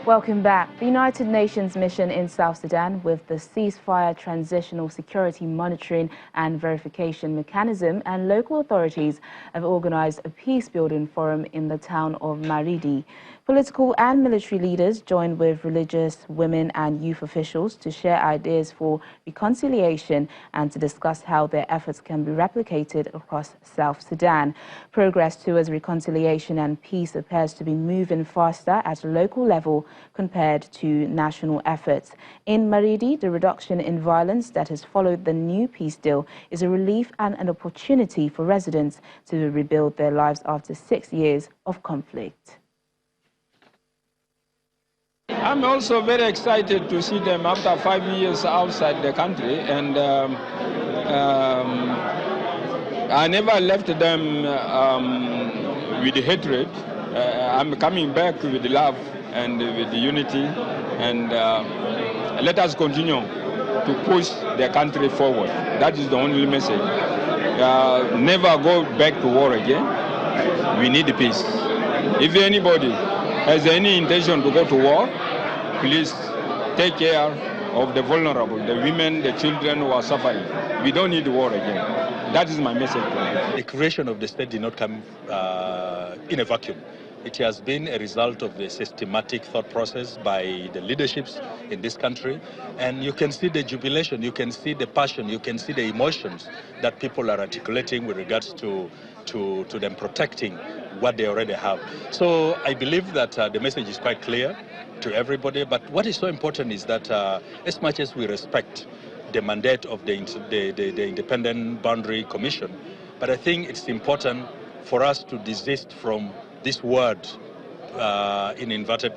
Welcome back. The United Nations mission in South Sudan with the Ceasefire Transitional Security Monitoring and Verification Mechanism and local authorities have organized a peace-building forum in the town of Maridi. Political and military leaders joined with religious, women and youth officials to share ideas for reconciliation and to discuss how their efforts can be replicated across South Sudan. Progress towards reconciliation and peace appears to be moving faster at a local level compared to national efforts. In Maridi, the reduction in violence that has followed the new peace deal is a relief and an opportunity for residents to rebuild their lives after 6 years of conflict. I'm also very excited to see them after 5 years outside the country, and I never left them with hatred. I'm coming back with love and with unity, and let us continue to push the country forward. That is the only message. Never go back to war again. We need peace. If anybody has any intention to go to war, please take care of the vulnerable, the women, the children who are suffering. We don't need war again. That is my message. The creation of the state did not come in a vacuum. It has been a result of the systematic thought process by the leaderships in this country. And you can see the jubilation, you can see the passion, you can see the emotions that people are articulating with regards to them protecting what they already have. So I believe that the message is quite clear to everybody. But what is so important is that as much as we respect the mandate of the Independent Boundary Commission, but I think it's important for us to desist from this word in inverted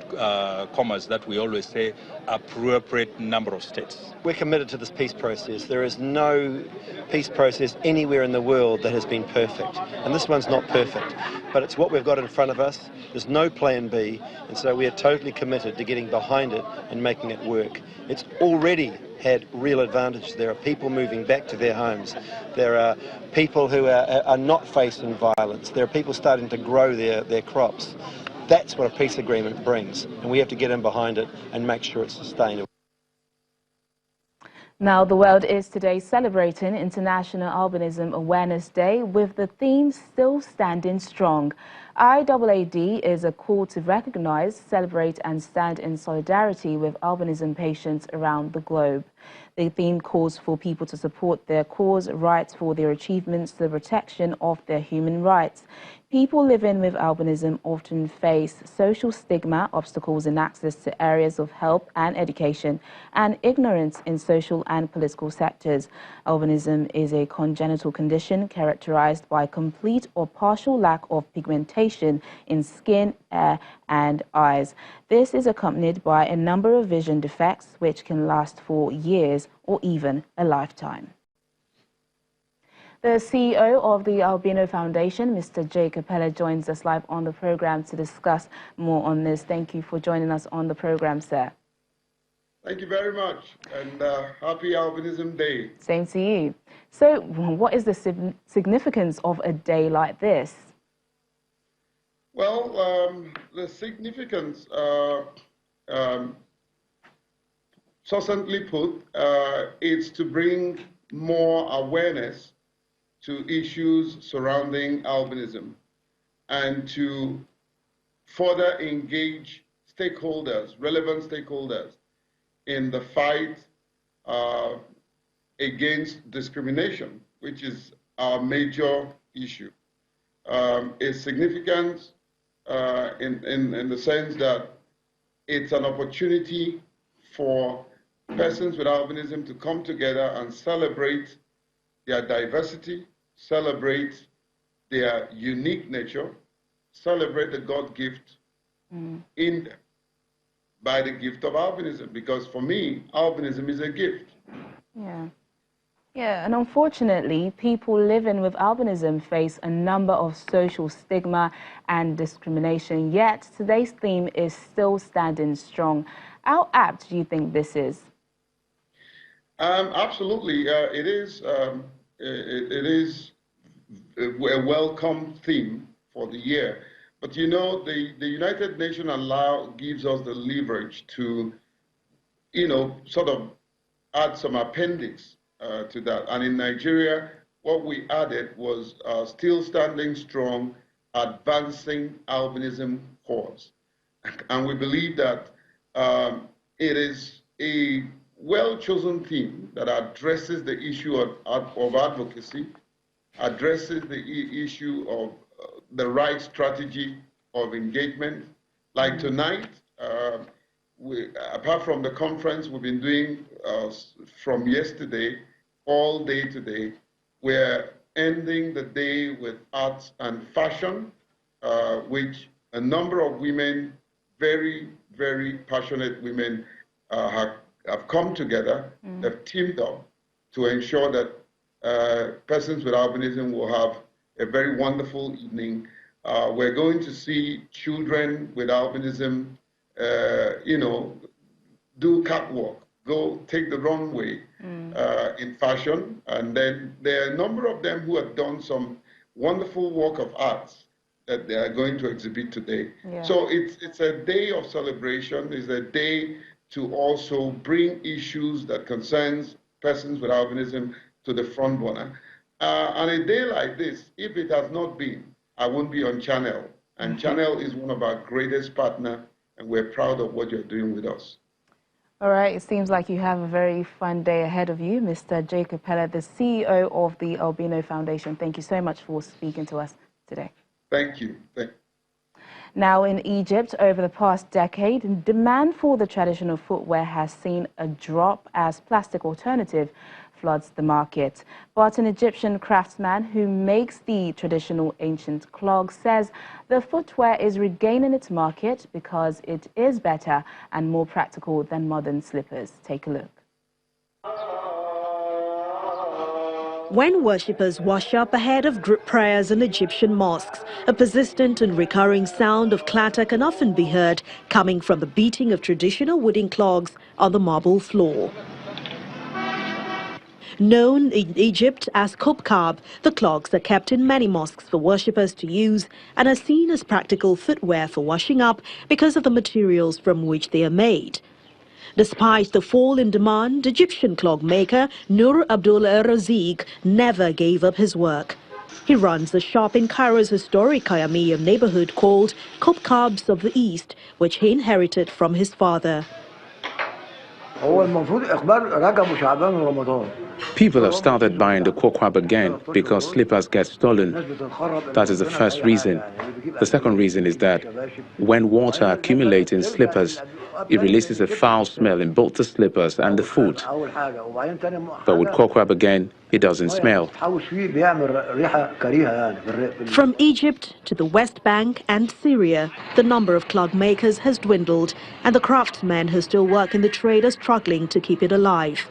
commas that we always say, appropriate number of states. We're committed to this peace process. There is no peace process anywhere in the world that has been perfect. And this one's not perfect, but it's what we've got in front of us. There's no plan B, and so we are totally committed to getting behind it and making it work. It's already had real advantage. There are people moving back to their homes. There are people who are not facing violence. There are people starting to grow their crops. That's what a peace agreement brings, and we have to get in behind it and make sure it's sustainable. Now, the world is today celebrating International Albinism Awareness Day with the theme Still Standing Strong. IAAD is a call to recognize, celebrate and stand in solidarity with albinism patients around the globe. The theme calls for people to support their cause, rights for their achievements, the protection of their human rights. People living with albinism often face social stigma, obstacles in access to areas of help and education, and ignorance in social and political sectors. Albinism is a congenital condition characterized by complete or partial lack of pigmentation in skin, hair, and eyes. This is accompanied by a number of vision defects which can last for years or even a lifetime. The CEO of the Albino Foundation, Mr. EPELLE, joins us live on the program to discuss more on this. Thank you for joining us on the program, sir. Thank you very much, and happy Albinism Day. Same to you. So, what is the significance of a day like this? Well, the significance, succinctly put, is to bring more awareness to issues surrounding albinism and to further engage stakeholders, relevant stakeholders, in the fight against discrimination, which is our major issue. It's significant in the sense that it's an opportunity for persons with albinism to come together and celebrate their diversity, celebrate their unique nature, celebrate the God gift in them by the gift of albinism. Because for me, albinism is a gift. Yeah, and unfortunately, people living with albinism face a number of social stigma and discrimination, yet today's theme is still standing strong. How apt do you think this is? Absolutely, it is. It is a welcome theme for the year, But you know, the United Nations gives us the leverage to, you know, sort of add some appendix to that. And in Nigeria, what we added was still standing strong, advancing albinism cause. And we believe that it is a well-chosen theme that addresses the issue of advocacy, addresses the issue of the right strategy of engagement. Like tonight, apart from the conference we've been doing from yesterday, all day today, we're ending the day with arts and fashion, which a number of women, very, very passionate women, have come together, they've teamed up to ensure that persons with albinism will have a very wonderful evening. We're going to see children with albinism, you know, do catwalk, go take the runway in fashion. And then there are a number of them who have done some wonderful work of arts that they are going to exhibit today. Yeah. So it's a day of celebration. It's a day to also bring issues that concerns persons with albinism to the front burner. On a day like this, if it has not been, I won't be on Channel. And Channel is one of our greatest partners, and we're proud of what you're doing with us. All right, it seems like you have a very fun day ahead of you, Mr. Jake EPELLE, the CEO of the Albino Foundation. Thank you so much for speaking to us today. Thank you. Now, in Egypt, over the past decade, demand for the traditional footwear has seen a drop as plastic alternative floods the market. But an Egyptian craftsman who makes the traditional ancient clog says the footwear is regaining its market because it is better and more practical than modern slippers. Take a look. When worshippers wash up ahead of group prayers in Egyptian mosques, a persistent and recurring sound of clatter can often be heard coming from the beating of traditional wooden clogs on the marble floor. Known in Egypt as kopkab, the clogs are kept in many mosques for worshippers to use and are seen as practical footwear for washing up because of the materials from which they are made. Despite the fall in demand, Egyptian clog maker NOUR ABDEL-RAZIK never gave up his work. He runs a shop in Cairo's historic Kayamiyya neighborhood called Kopkabs of the East, which he inherited from his father. People have started buying the kokwab again because slippers get stolen. That is the first reason. The second reason is that when water accumulates in slippers, it releases a foul smell in both the slippers and the foot. But with kokwab again, it doesn't smell. From Egypt to the West Bank and Syria, the number of clog makers has dwindled, and the craftsmen who still work in the trade are struggling to keep it alive.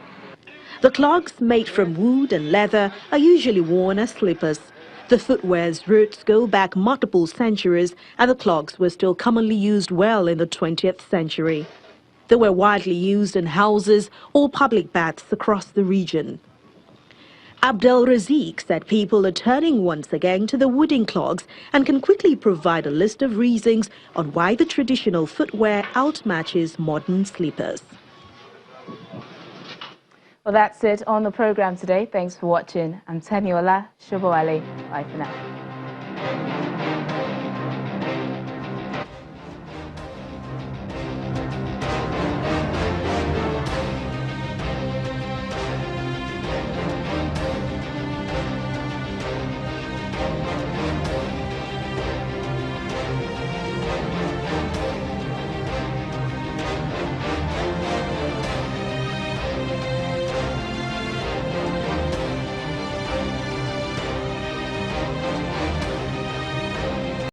The clogs, made from wood and leather, are usually worn as slippers. The footwear's roots go back multiple centuries, and the clogs were still commonly used well in the 20th century. They were widely used in houses or public baths across the region. ABDEL-RAZIK said people are turning once again to the wooden clogs and can quickly provide a list of reasons on why the traditional footwear outmatches modern slippers. Well, that's it on the program today. Thanks for watching. I'm Teniola Shobowale. Bye for now.